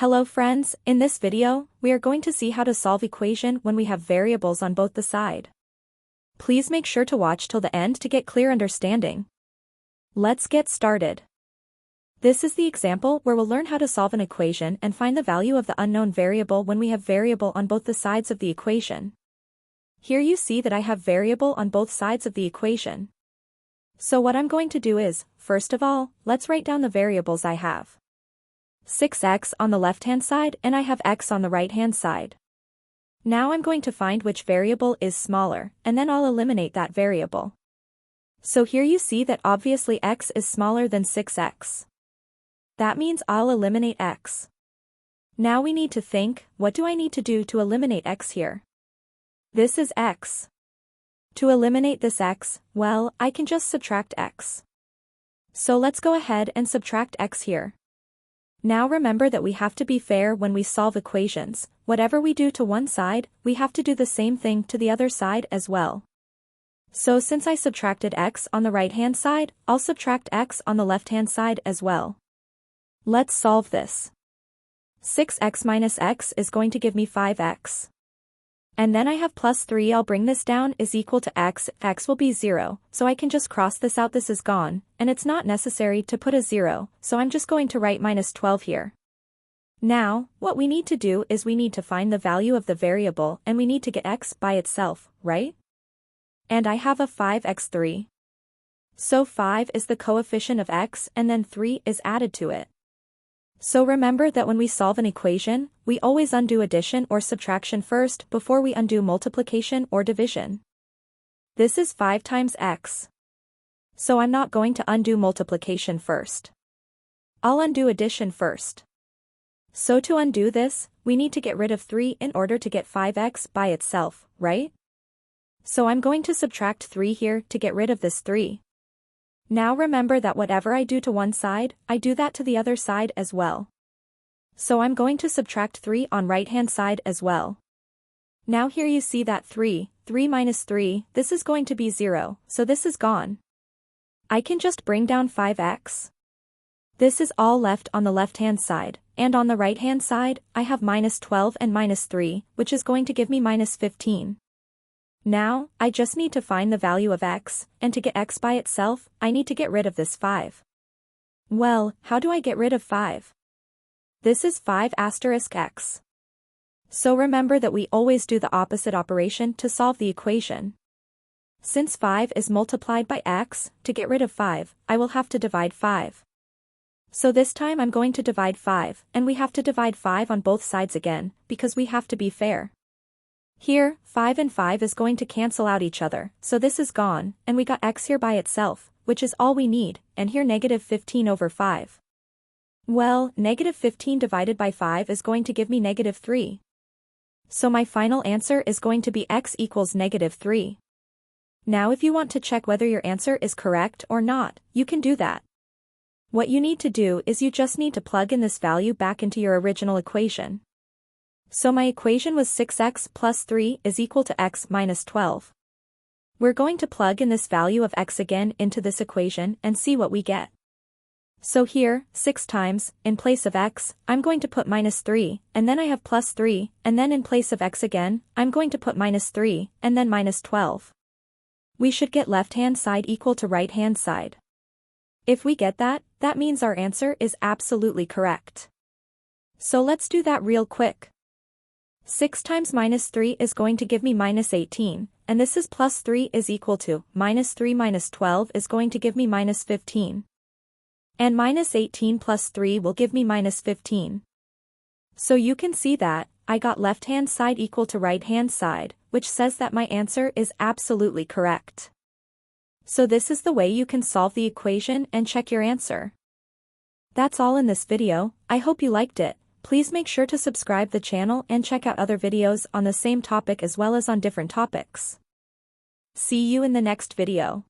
Hello friends, in this video, we are going to see how to solve equation when we have variables on both the side. Please make sure to watch till the end to get clear understanding. Let's get started. This is the example where we'll learn how to solve an equation and find the value of the unknown variable when we have variable on both the sides of the equation. Here you see that I have variable on both sides of the equation. So what I'm going to do is, first of all, let's write down the variables I have. 6x on the left-hand side and I have x on the right-hand side. Now I'm going to find which variable is smaller, and then I'll eliminate that variable. So here you see that obviously x is smaller than 6x. That means I'll eliminate x. Now we need to think, what do I need to do to eliminate x here? This is x. To eliminate this x, well, I can just subtract x. So let's go ahead and subtract x here. Now remember that we have to be fair when we solve equations. Whatever we do to one side, we have to do the same thing to the other side as well. So since I subtracted x on the right-hand side, I'll subtract x on the left-hand side as well. Let's solve this. 6x minus x is going to give me 5x. And then I have plus 3, I'll bring this down, is equal to x will be 0, so I can just cross this out, this is gone, and it's not necessary to put a 0, so I'm just going to write minus 12 here. Now, what we need to do is we need to find the value of the variable and we need to get x by itself, right? And I have a 5x3. So 5 is the coefficient of x and then 3 is added to it. So remember that when we solve an equation, we always undo addition or subtraction first before we undo multiplication or division. This is 5 times x. So I'm not going to undo multiplication first. I'll undo addition first. So to undo this, we need to get rid of 3 in order to get 5x by itself, right? So I'm going to subtract 3 here to get rid of this 3. Now remember that whatever I do to one side, I do that to the other side as well. So I'm going to subtract 3 on right-hand side as well. Now here you see that 3 minus 3, this is going to be 0, so this is gone. I can just bring down 5x. This is all left on the left-hand side, and on the right-hand side, I have minus 12 and minus 3, which is going to give me minus 15. Now, I just need to find the value of x, and to get x by itself, I need to get rid of this 5. Well, how do I get rid of 5? This is 5 asterisk x. So remember that we always do the opposite operation to solve the equation. Since 5 is multiplied by x, to get rid of 5, I will have to divide 5. So this time I'm going to divide 5, and we have to divide 5 on both sides again, because we have to be fair. Here, 5 and 5 is going to cancel out each other, so this is gone, and we got x here by itself, which is all we need, and here negative 15 over 5. Well, negative 15 divided by 5 is going to give me negative 3. So my final answer is going to be x equals negative 3. Now if you want to check whether your answer is correct or not, you can do that. What you need to do is you just need to plug in this value back into your original equation. So my equation was 6x plus 3 is equal to x minus 12. We're going to plug in this value of x again into this equation and see what we get. So here, 6 times, in place of x, I'm going to put minus 3, and then I have plus 3, and then in place of x again, I'm going to put minus 3, and then minus 12. We should get left-hand side equal to right-hand side. If we get that, that means our answer is absolutely correct. So let's do that real quick. 6 times minus 3 is going to give me minus 18, and this is plus 3 is equal to, minus 3 minus 12 is going to give me minus 15. And minus 18 plus 3 will give me minus 15. So you can see that, I got left-hand side equal to right-hand side, which says that my answer is absolutely correct. So this is the way you can solve the equation and check your answer. That's all in this video, I hope you liked it. Please make sure to subscribe the channel and check out other videos on the same topic as well as on different topics. See you in the next video.